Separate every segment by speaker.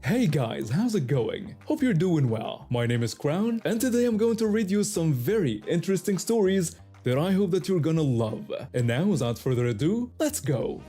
Speaker 1: Hey guys, how's it going? Hope you're doing well. My name is Crown, and today I'm going to read you some very interesting stories that I hope that you're gonna love. And now, without further ado, let's go!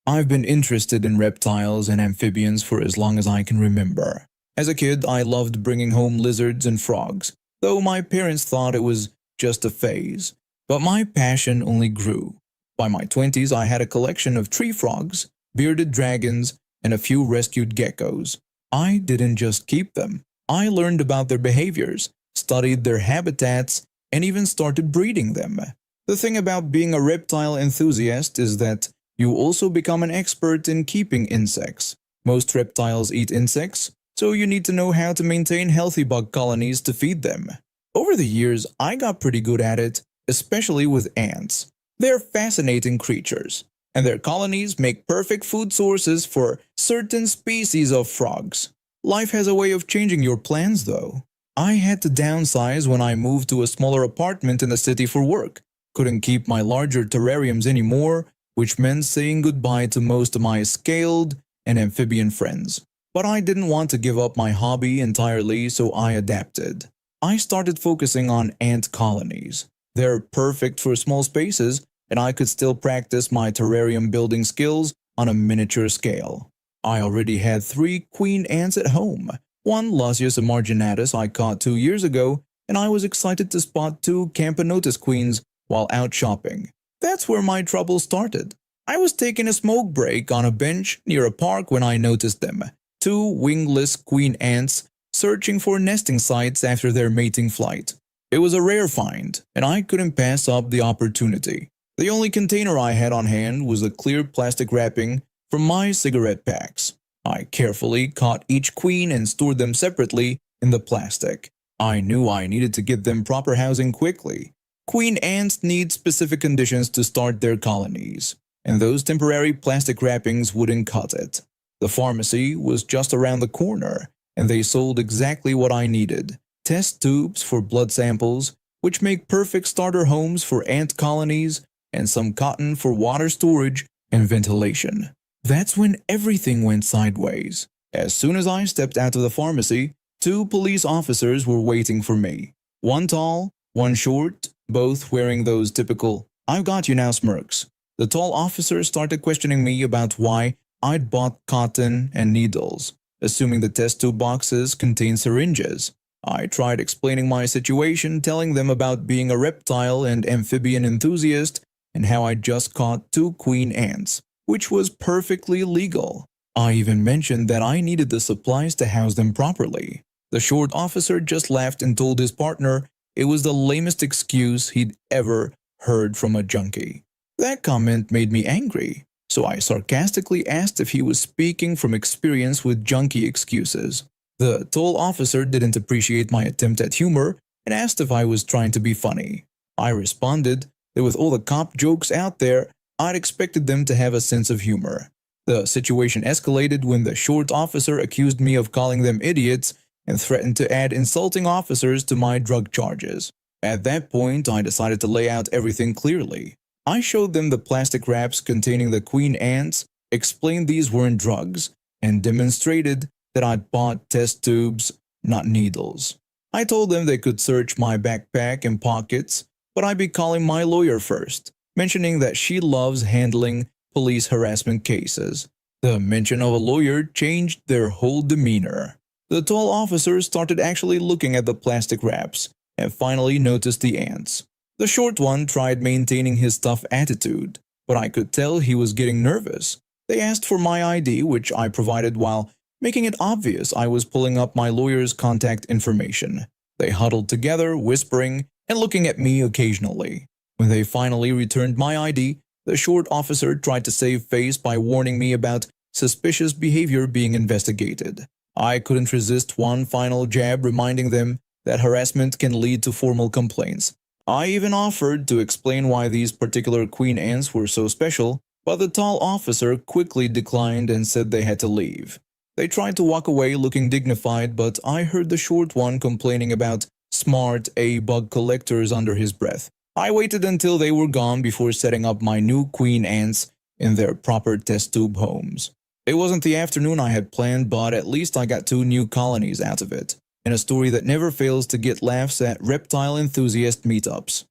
Speaker 2: I've been interested in reptiles and amphibians for as long as I can remember. As a kid, I loved bringing home lizards and frogs, though my parents thought it was just a phase. But my passion only grew. By my 20s, I had a collection of tree frogs, bearded dragons, and a few rescued geckos. I didn't just keep them. I learned about their behaviors, studied their habitats, and even started breeding them. The thing about being a reptile enthusiast is that you also become an expert in keeping insects. Most reptiles eat insects, so you need to know how to maintain healthy bug colonies to feed them. Over the years, I got pretty good at it, especially with ants. They're fascinating creatures, and their colonies make perfect food sources for certain species of frogs. Life has a way of changing your plans, though. I had to downsize when I moved to a smaller apartment in the city for work. Couldn't keep my larger terrariums anymore, which meant saying goodbye to most of my scaled and amphibian friends. But I didn't want to give up my hobby entirely, so I adapted. I started focusing on ant colonies. They're perfect for small spaces, and I could still practice my terrarium building skills on a miniature scale. I already had 3 queen ants at home. One Lasius marginatus I caught 2 years ago, and I was excited to spot 2 Camponotus queens while out shopping. That's where my trouble started. I was taking a smoke break on a bench near a park when I noticed them. 2 wingless queen ants searching for nesting sites after their mating flight. It was a rare find, and I couldn't pass up the opportunity. The only container I had on hand was a clear plastic wrapping from my cigarette packs. I carefully caught each queen and stored them separately in the plastic. I knew I needed to get them proper housing quickly. Queen ants need specific conditions to start their colonies, and those temporary plastic wrappings wouldn't cut it. The pharmacy was just around the corner, and they sold exactly what I needed: test tubes for blood samples, which make perfect starter homes for ant colonies, and some cotton for water storage and ventilation. That's when everything went sideways. As soon as I stepped out of the pharmacy, 2 police officers were waiting for me. One tall, one short, both wearing those typical "I've got you now" smirks. The tall officer started questioning me about why I'd bought cotton and needles, assuming the test tube boxes contained syringes. I tried explaining my situation, telling them about being a reptile and amphibian enthusiast and how I just caught 2 queen ants, which was perfectly legal. I even mentioned that I needed the supplies to house them properly. The short officer just laughed and told his partner it was the lamest excuse he'd ever heard from a junkie. That comment made me angry, so I sarcastically asked if he was speaking from experience with junkie excuses. The tall officer didn't appreciate my attempt at humor and asked if I was trying to be funny. I responded that with all the cop jokes out there, I'd expected them to have a sense of humor. The situation escalated when the short officer accused me of calling them idiots and threatened to add insulting officers to my drug charges. At that point, I decided to lay out everything clearly. I showed them the plastic wraps containing the queen ants, explained these weren't drugs, and demonstrated that I'd bought test tubes, not needles. I told them they could search my backpack and pockets, but I'd be calling my lawyer first, mentioning that she loves handling police harassment cases. The mention of a lawyer changed their whole demeanor. The tall officer started actually looking at the plastic wraps and finally noticed the ants. The short one tried maintaining his tough attitude, but I could tell he was getting nervous. They asked for my ID, which I provided while making it obvious I was pulling up my lawyer's contact information. They huddled together, whispering and looking at me occasionally. When they finally returned my ID, the short officer tried to save face by warning me about suspicious behavior being investigated. I couldn't resist one final jab reminding them that harassment can lead to formal complaints. I even offered to explain why these particular queen ants were so special, but the tall officer quickly declined and said they had to leave. They tried to walk away looking dignified, but I heard the short one complaining about smart A bug collectors under his breath. I waited until they were gone before setting up my new queen ants in their proper test tube homes. It wasn't the afternoon I had planned, but at least I got 2 new colonies out of it, in a story that never fails to get laughs at reptile enthusiast meetups.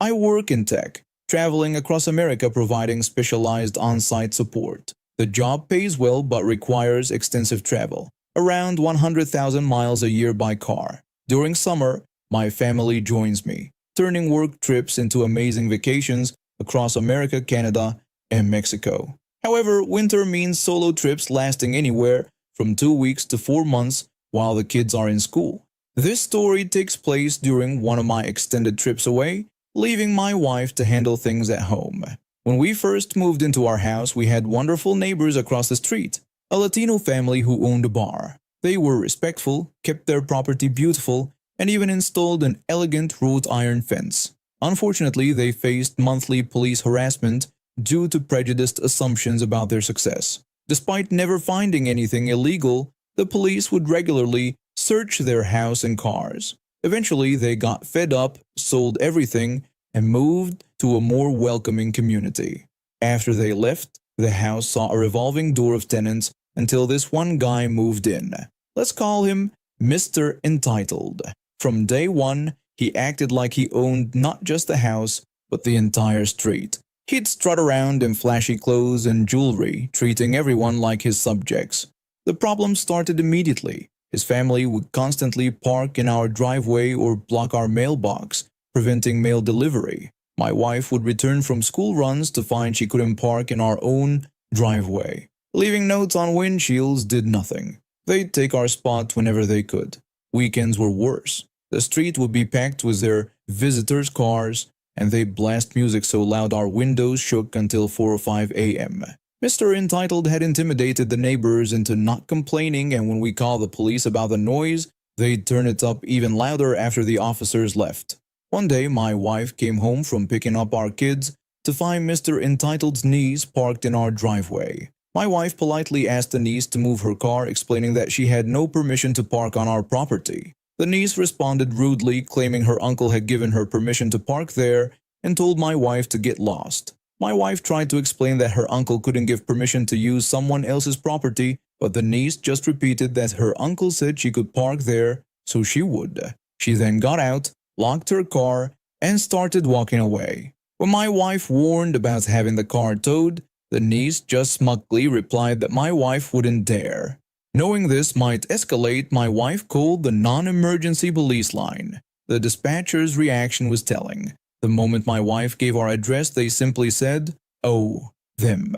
Speaker 2: I work in tech, traveling across America providing specialized on-site support. The job pays well but requires extensive travel, around 100,000 miles a year by car. During summer, my family joins me, turning work trips into amazing vacations across America, Canada, and Mexico. However, winter means solo trips lasting anywhere from 2 weeks to 4 months while the kids are in school. This story takes place during one of my extended trips away, leaving my wife to handle things at home. When we first moved into our house, we had wonderful neighbors across the street, a Latino family who owned a bar. They were respectful, kept their property beautiful, and even installed an elegant wrought iron fence. Unfortunately, they faced monthly police harassment due to prejudiced assumptions about their success. Despite never finding anything illegal, the police would regularly search their house and cars. Eventually, they got fed up, sold everything, and moved to a more welcoming community. After they left, the house saw a revolving door of tenants until this one guy moved in. Let's call him Mr. Entitled. From day one, he acted like he owned not just the house, but the entire street. He'd strut around in flashy clothes and jewelry, treating everyone like his subjects. The problem started immediately. His family would constantly park in our driveway or block our mailbox, preventing mail delivery. My wife would return from school runs to find she couldn't park in our own driveway. Leaving notes on windshields did nothing. They'd take our spot whenever they could. Weekends were worse. The street would be packed with their visitors' cars, and they'd blast music so loud our windows shook until 4 or 5 a.m. Mr. Entitled had intimidated the neighbors into not complaining, and when we called the police about the noise, they'd turn it up even louder after the officers left. One day, my wife came home from picking up our kids to find Mr. Entitled's niece parked in our driveway. My wife politely asked the niece to move her car, explaining that she had no permission to park on our property. The niece responded rudely, claiming her uncle had given her permission to park there and told my wife to get lost. My wife tried to explain that her uncle couldn't give permission to use someone else's property, but the niece just repeated that her uncle said she could park there, so she would. She then got out, locked her car, and started walking away. When my wife warned about having the car towed, the niece just smugly replied that my wife wouldn't dare. Knowing this might escalate, my wife called the non-emergency police line. The dispatcher's reaction was telling. The moment my wife gave our address, they simply said, "Oh, them."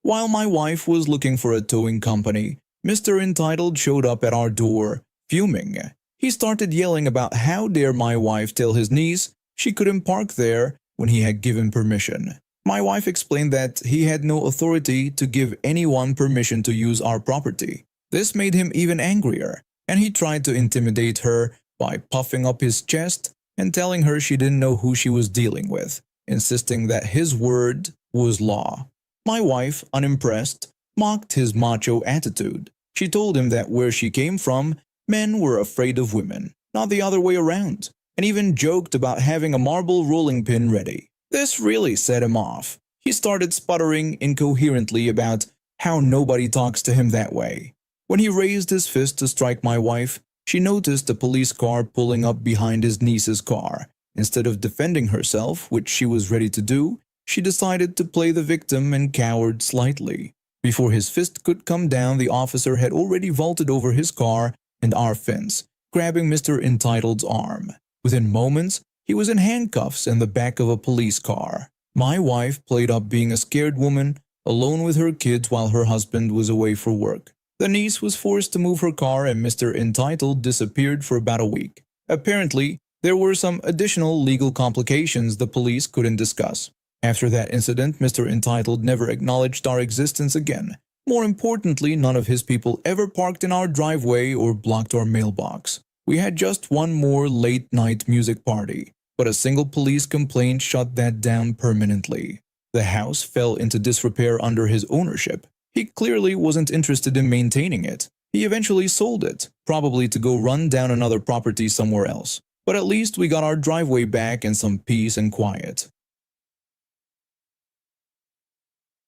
Speaker 2: While my wife was looking for a towing company, Mr. Entitled showed up at our door, fuming. He started yelling about how dare my wife tell his niece she couldn't park there when he had given permission. My wife explained that he had no authority to give anyone permission to use our property. This made him even angrier, and he tried to intimidate her by puffing up his chest and telling her she didn't know who she was dealing with, insisting that his word was law. My wife, unimpressed, mocked his macho attitude. She told him that where she came from, men were afraid of women, not the other way around, and even joked about having a marble rolling pin ready. This really set him off. He started sputtering incoherently about how nobody talks to him that way. When he raised his fist to strike my wife, she noticed a police car pulling up behind his niece's car. Instead of defending herself, which she was ready to do, she decided to play the victim and cowered slightly. Before his fist could come down, the officer had already vaulted over his car and our fence, grabbing Mr. Entitled's arm. Within moments, he was in handcuffs in the back of a police car. My wife played up being a scared woman, alone with her kids while her husband was away for work. The niece was forced to move her car and Mr. Entitled disappeared for about a week. Apparently, there were some additional legal complications the police couldn't discuss. After that incident, Mr. Entitled never acknowledged our existence again. More importantly, none of his people ever parked in our driveway or blocked our mailbox. We had just one more late-night music party, but a single police complaint shut that down permanently. The house fell into disrepair under his ownership. He clearly wasn't interested in maintaining it. He eventually sold it, probably to go run down another property somewhere else. but at least we got our driveway back and some peace and quiet.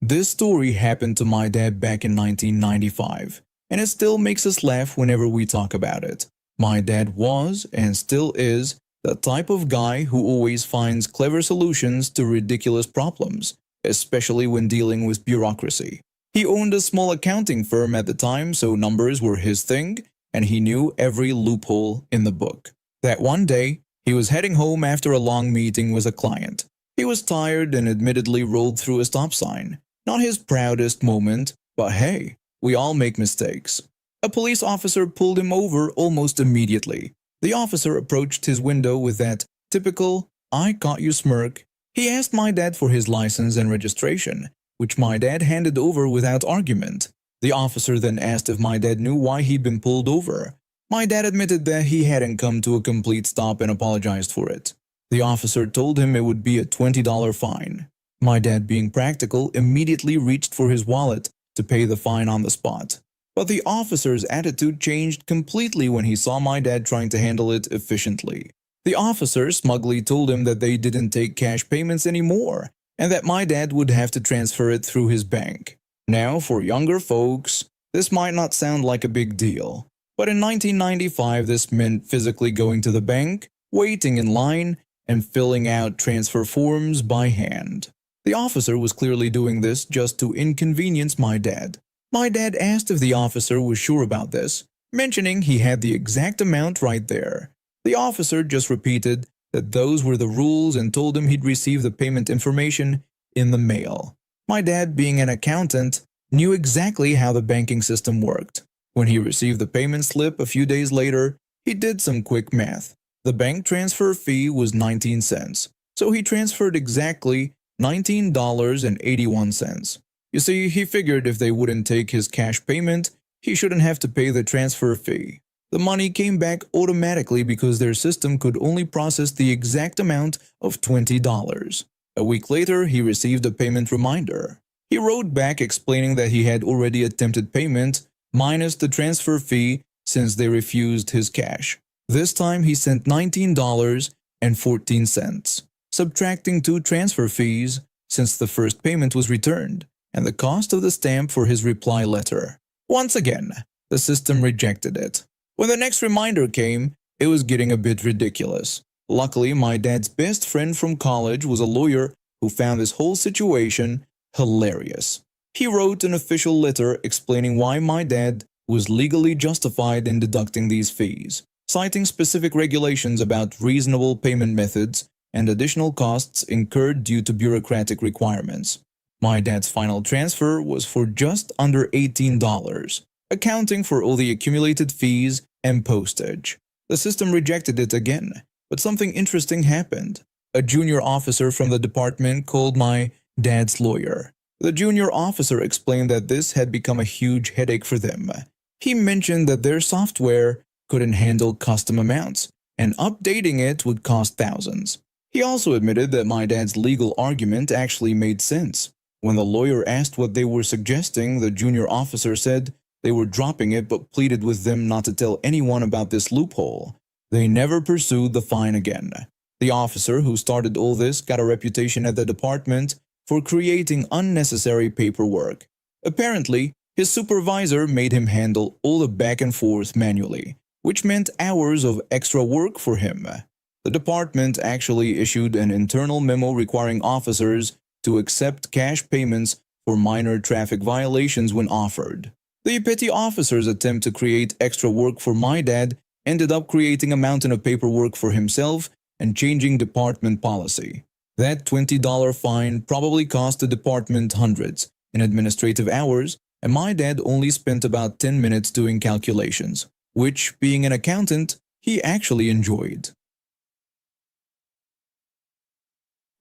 Speaker 2: This story happened to my dad back in 1995, and it still makes us laugh whenever we talk about it. My dad was, and still is, the type of guy who always finds clever solutions to ridiculous problems, especially when dealing with bureaucracy. He owned a small accounting firm at the time, so numbers were his thing, and he knew every loophole in the book. That one day, he was heading home after a long meeting with a client. He was tired and admittedly rolled through a stop sign. Not his proudest moment, but hey, we all make mistakes. A police officer pulled him over almost immediately. The officer approached his window with that typical, "I caught you" smirk. He asked my dad for his license and registration, which my dad handed over without argument. The officer then asked if my dad knew why he'd been pulled over. My dad admitted that he hadn't come to a complete stop and apologized for it. The officer told him it would be a $20 fine. My dad, being practical, immediately reached for his wallet to pay the fine on the spot. But the officer's attitude changed completely when he saw my dad trying to handle it efficiently. The officer smugly told him that they didn't take cash payments anymore, and that my dad would have to transfer it through his bank. Now, for younger folks, this might not sound like a big deal, but in 1995 this meant physically going to the bank, waiting in line, and filling out transfer forms by hand. The officer was clearly doing this just to inconvenience my dad. My dad asked if the officer was sure about this, mentioning he had the exact amount right there. The officer just repeated that those were the rules and told him he'd receive the payment information in the mail. My dad, being an accountant, knew exactly how the banking system worked. When he received the payment slip a few days later, he did some quick math. The bank transfer fee was 19 cents, so he transferred exactly $19.81. You see, he figured if they wouldn't take his cash payment, he shouldn't have to pay the transfer fee. The money came back automatically because their system could only process the exact amount of $20. A week later, he received a payment reminder. He wrote back explaining that he had already attempted payment, minus the transfer fee since they refused his cash. This time he sent $19.14, subtracting 2 transfer fees since the first payment was returned, and the cost of the stamp for his reply letter. Once again, the system rejected it. When the next reminder came, it was getting a bit ridiculous. Luckily, my dad's best friend from college was a lawyer who found this whole situation hilarious. He wrote an official letter explaining why my dad was legally justified in deducting these fees, citing specific regulations about reasonable payment methods and additional costs incurred due to bureaucratic requirements. My dad's final transfer was for just under $18, accounting for all the accumulated fees and postage. The system rejected it again, but something interesting happened. A junior officer from the department called my dad's lawyer. The junior officer explained that this had become a huge headache for them. He mentioned that their software couldn't handle custom amounts, and updating it would cost thousands. He also admitted that my dad's legal argument actually made sense. When the lawyer asked what they were suggesting, the junior officer said they were dropping it but pleaded with them not to tell anyone about this loophole. They never pursued the fine again. The officer who started all this got a reputation at the department for creating unnecessary paperwork. Apparently, his supervisor made him handle all the back and forth manually, which meant hours of extra work for him. The department actually issued an internal memo requiring officers to accept cash payments for minor traffic violations when offered. The petty officer's attempt to create extra work for my dad ended up creating a mountain of paperwork for himself and changing department policy. That $20 fine probably cost the department hundreds in administrative hours, and my dad only spent about 10 minutes doing calculations, which, being an accountant, he actually enjoyed.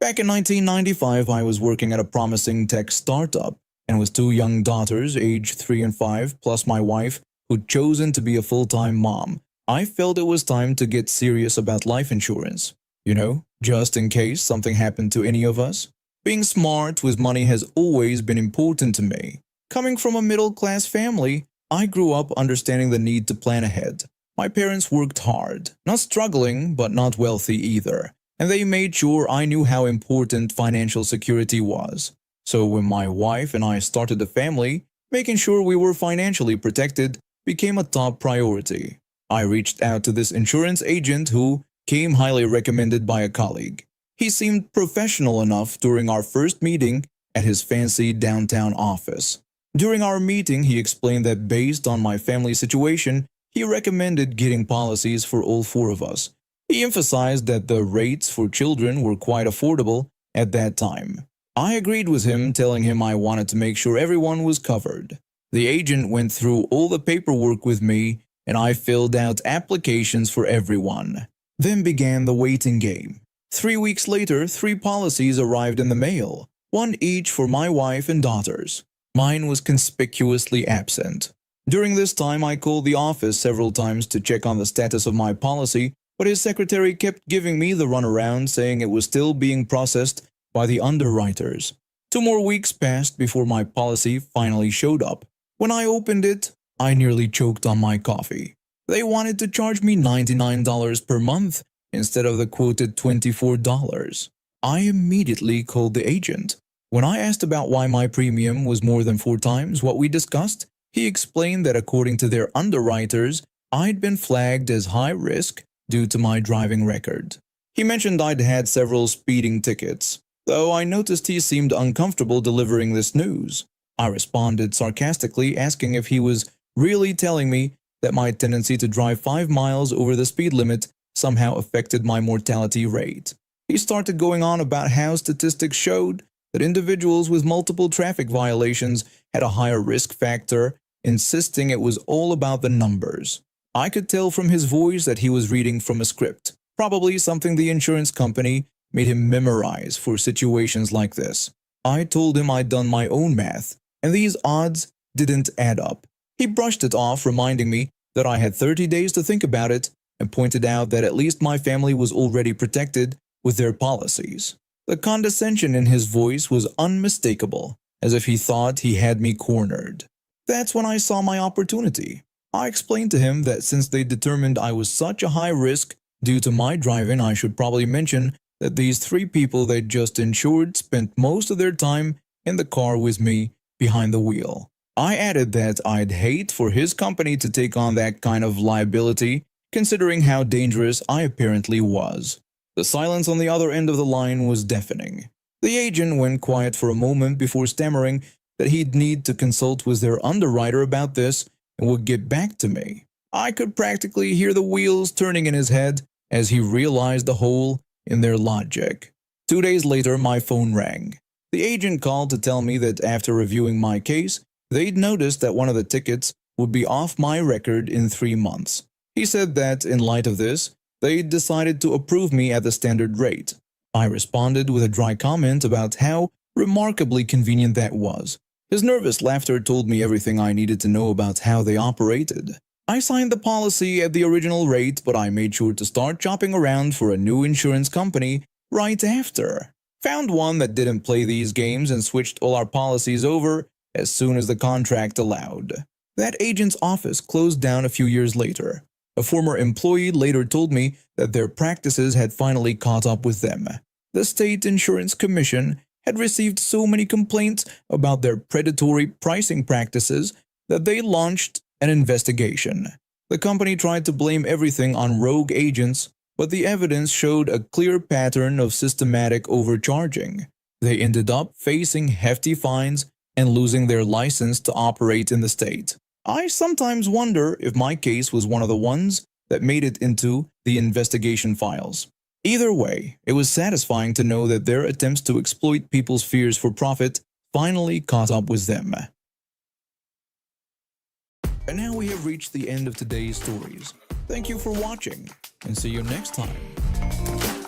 Speaker 2: Back in 1995, I was working at a promising tech startup, and with 2 young daughters, aged 3 and 5, plus my wife, who'd chosen to be a full-time mom. I felt it was time to get serious about life insurance. You know, just in case something happened to any of us. Being smart with money has always been important to me. Coming from a middle-class family, I grew up understanding the need to plan ahead. My parents worked hard, not struggling, but not wealthy either, and they made sure I knew how important financial security was. So when my wife and I started a family, making sure we were financially protected became a top priority. I reached out to this insurance agent who came highly recommended by a colleague. He seemed professional enough during our first meeting at his fancy downtown office. During our meeting, he explained that based on my family situation, he recommended getting policies for all four of us. He emphasized that the rates for children were quite affordable at that time. I agreed with him, telling him I wanted to make sure everyone was covered. The agent went through all the paperwork with me, and I filled out applications for everyone. Then began the waiting game. 3 weeks later, 3 policies arrived in the mail, one each for my wife and daughters. Mine was conspicuously absent. During this time, I called the office several times to check on the status of my policy, but his secretary kept giving me the runaround, saying it was still being processed by the underwriters. 2 more weeks passed before my policy finally showed up. When I opened it, I nearly choked on my coffee. They wanted to charge me $99 per month instead of the quoted $24. I immediately called the agent. When I asked about why my premium was more than 4 times what we discussed, he explained that according to their underwriters, I'd been flagged as high risk due to my driving record. He mentioned I'd had several speeding tickets, though I noticed he seemed uncomfortable delivering this news. I responded sarcastically, asking if he was really telling me that my tendency to drive 5 miles over the speed limit somehow affected my mortality rate. He started going on about how statistics showed that individuals with multiple traffic violations had a higher risk factor, insisting it was all about the numbers. I could tell from his voice that he was reading from a script, probably something the insurance company made him memorize for situations like this. I told him I'd done my own math, and these odds didn't add up. He brushed it off, reminding me that I had 30 days to think about it, and pointed out that at least my family was already protected with their policies. The condescension in his voice was unmistakable, as if he thought he had me cornered. That's when I saw my opportunity. I explained to him that since they determined I was such a high risk due to my driving, I should probably mention that these 3 people they just insured spent most of their time in the car with me behind the wheel. I added that I'd hate for his company to take on that kind of liability, considering how dangerous I apparently was. The silence on the other end of the line was deafening. The agent went quiet for a moment before stammering that he'd need to consult with their underwriter about this and would get back to me. I could practically hear the wheels turning in his head as he realized the hole in their logic. 2 days later, my phone rang. The agent called to tell me that after reviewing my case, they'd noticed that one of the tickets would be off my record in 3 months. He said that, in light of this, they decided to approve me at the standard rate. I responded with a dry comment about how remarkably convenient that was. His nervous laughter told me everything I needed to know about how they operated. I signed the policy at the original rate, but I made sure to start shopping around for a new insurance company right after. Found one that didn't play these games and switched all our policies over as soon as the contract allowed. That agent's office closed down a few years later. A former employee later told me that their practices had finally caught up with them. The State Insurance Commission had received so many complaints about their predatory pricing practices that they launched an investigation. The company tried to blame everything on rogue agents, but the evidence showed a clear pattern of systematic overcharging. They ended up facing hefty fines and losing their license to operate in the state. I sometimes wonder if my case was one of the ones that made it into the investigation files. Either way, it was satisfying to know that their attempts to exploit people's fears for profit finally caught up with them. And now we have reached the end of today's stories. Thank you for watching, and see you next time.